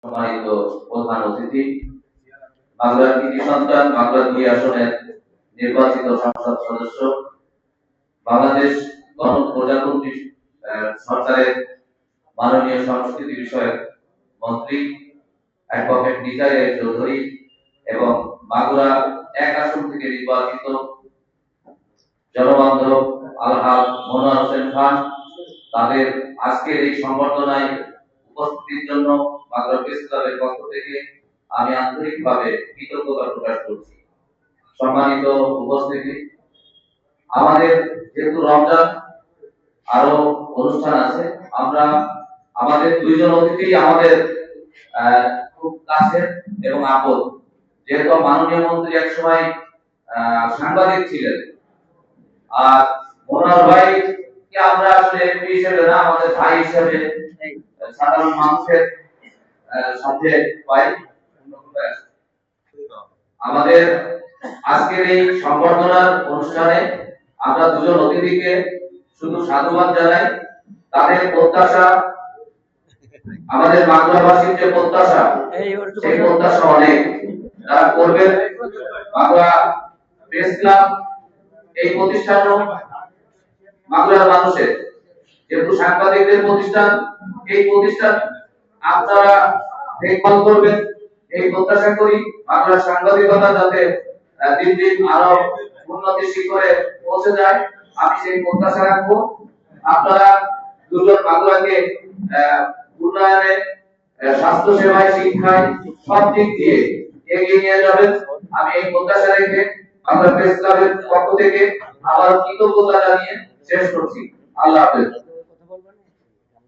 সম্মানিত প্রধান অতিথি, বাংলার কৃতি সন্তান, বাংলা 2 আসনের নির্বাচিত সংসদ সদস্য, বাংলাদেশ গণপ্রজাতন্ত্রী সরকারের মাননীয় সংস্কৃতি বিষয়ক মন্ত্রী অ্যাডভোকেট নিতাই চৌধুরী এবং মাগুরা 1 আসন থেকে নির্বাচিত জনবান্ধব আলহাজ মনোয়ার হোসেন খান, তাদের আজকের এই সংবর্ধনায় উপস্থিতির জন্য মাগুরা প্রেস ক্লাবের পক্ষ থেকে আমি আন্তরিকভাবে কৃতজ্ঞতা প্রকাশ করছি। সম্মানিত উপস্থিতি, আমাদের যেহেতু রমজান আরো অনুষ্ঠান আছে, আমরা আমাদের 2 জন অতিথি আমাদের খুব কাছের এবং আপন। যেহেতু মাননীয় মন্ত্রী একসময় সাংবাদিক ছিলেন, আর মনোয়ার ভাই কে আমরা আসলে এমপি হিসেবে না, আমাদের ভাই হিসেবে সাধারণ মানুষের সাথে পাই। আমাদের আজকের এই সংবর্ধনার অনুষ্ঠানে আমরা 2 জন অতিথিকে শুধু সাধুবাদ জানাই। তাদের প্রত্যাশা, আমাদের বাংলাভাষীর যে প্রত্যাশা, সেই প্রত্যাশা অনেক তারা করবেন। বাংলা প্রেস ক্লাব এই প্রতিষ্ঠানও বাংলার মানুষের, যেহেতু সাংবাদিকদের প্রতিষ্ঠান, এই প্রতিষ্ঠান আপনারা দেখভাল করবেন, এই প্রত্যাশা করি। বাংলার সাংবাদিকতা যাতে দিন দিন আরো উন্নতির শিখরে পৌঁছে যায়, আমি সেই প্রত্যাশা রাখবো। আপনারা 2 জন বাংলাকে উন্নয়নে, স্বাস্থ্য সেবায়, শিক্ষায় সব দিক দিয়ে এগিয়ে নিয়ে যাবেন, আমি এই প্রত্যাশা রেখে বাংলা প্রেস ক্লাবের পক্ষ থেকে আবার কৃতজ্ঞতা জানিয়ে শেষ করছি। আল্লাহ হাফেজ।